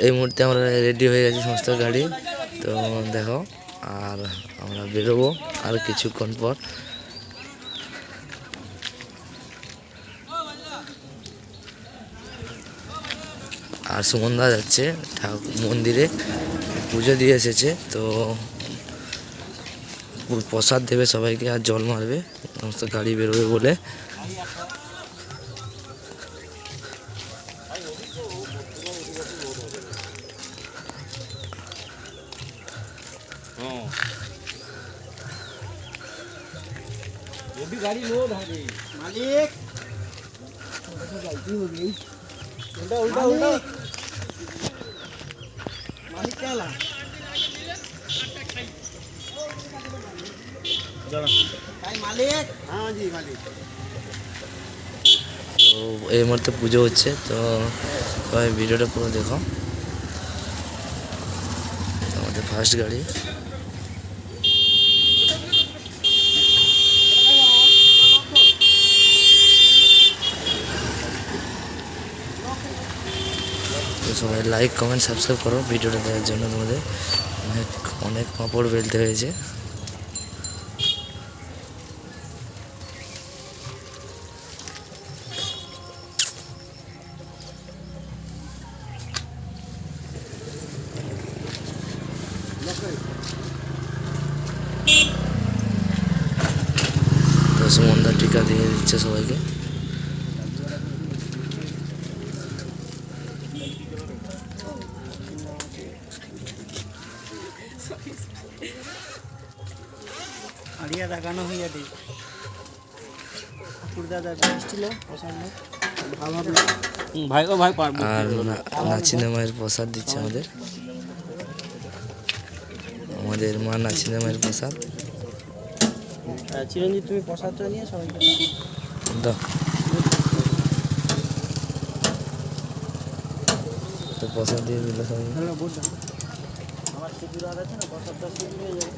এই মুহূর্তে আমরা রেডি হয়ে গেছি সমস্ত গাড়ি। তো দেখো, আর আমরা বেরোবো আর কিছুক্ষণ পর। আর সুমনদা যাচ্ছে মন্দিরে, পুজো দিয়ে এসেছে। তো প্রসাদ দেবে সবাইকে আর জল মারবে, সমস্ত গাড়ি বেরোবে বলে। गाड़ी लोड है मालिक, गलती हो गई। उल्टा उल्टा उल्टा मालिक क्या ला मालिक? हाँ जी मालिक। তো এই মুহূর্তে পুজো হচ্ছে, তো সবাই ভিডিওটা পুরো দেখো। আমাদের ফার্স্ট গাড়ি। তো সবাই লাইক কমেন্ট সাবস্ক্রাইব করো ভিডিওটা দেখার জন্য। তোমাদের অনেক অনেক পাঁপড় বেলতে হয়েছে। তো সুমনদা টিকা দিয়ে দিচ্ছে সবাইকে। আড়িয়া দেখানো হইয়া দিই দাদা ছিল পছন্দ ভাই ও ভাই পারবো। আর নাচিনা মায়ের প্রসাদ দিচ্ছে আমাদের মা নাচিনা মায়ের প্রসাদ। চিরঞ্জিত তুমি প্রসাদটা নিয়ে সবাইকে দাও। তো প্রসাদ দিয়ে দিল সবাই। আমার শিবির আছে না, প্রসাদটা শিবির হয়ে যাবে।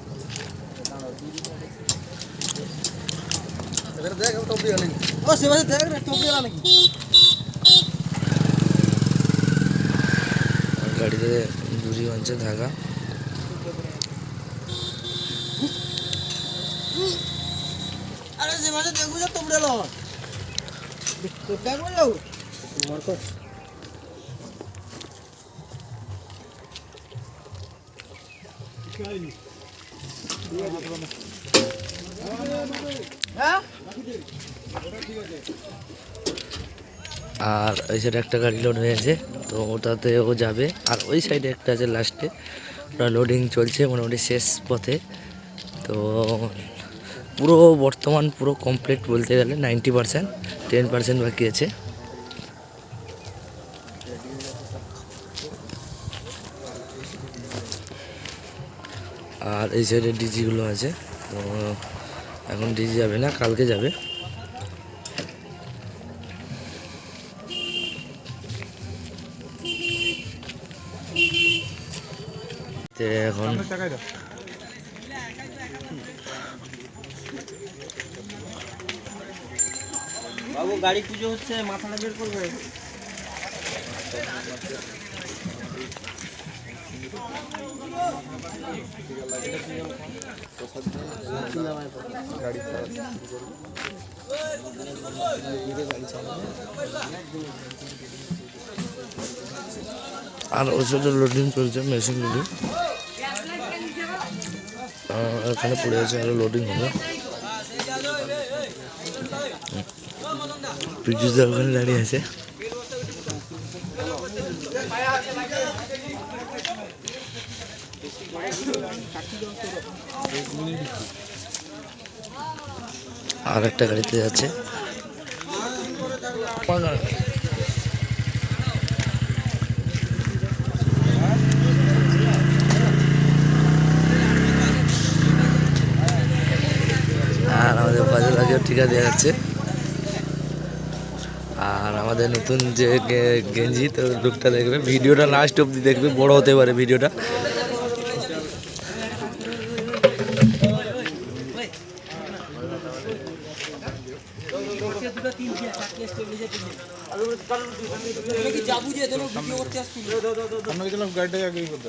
গাড়িতে দড়ি বাঁধছে ধাগা। আরে সে মাঝে দেখো যা তোমরা লো তো কেন যাও তোমার তো আর ওই সাইডে একটা গাড়ি লোড হয়েছে, তো ওটাতে ও যাবে। আর ওই সাইডে একটা আছে লাস্টে, ওটা লোডিং চলছে মোটামুটি শেষ পথে। তো পুরো বর্তমান পুরো কমপ্লিট বলতে গেলে 90%, 10% বাকি আছে। আর এই সাইডে ডিজিগুলো আছে, তো এখন ডিজি যাবে না, কালকে যাবে। এখন বাবু গাড়ি পুজো হচ্ছে, মাথাটা বের করবে। আর ওই সাইডে লোডিং চলছে, মেশিন লোডিং। এখানে পড়ে আছে, আরো লোডিং হবে। পিজুদা ওখানে দাঁড়িয়ে আছে। আর একটা গাড়িতে যাচ্ছে। আর আমাদের বাজার লাগেও টিকা দেওয়া যাচ্ছে। আর আমাদের নতুন যে গেঞ্জি, তো লুকটা দেখবে, ভিডিওটা লাস্ট অবধি দেখবে, বড় হতে পারে ভিডিওটা।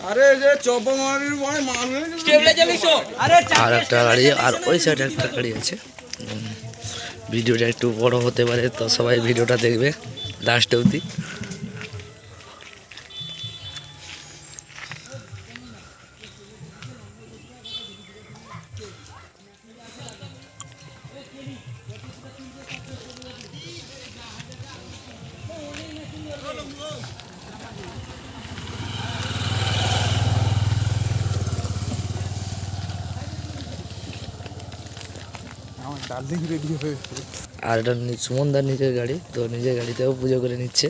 আরে যে চব্বা মারির মানে মারলে আর একটা গাড়ি আর ওই সাইডে একটা গাড়ি আছে। ভিডিওটা একটু বড় হতে পারে, তো সবাই ভিডিওটা দেখবে লাস্ট অবধি। আমার ডার্লিং রেডি হয়ে আর এটা সুমনদার নিজের গাড়ি, তো নিজের গাড়িতেও পুজো করে নিচ্ছে।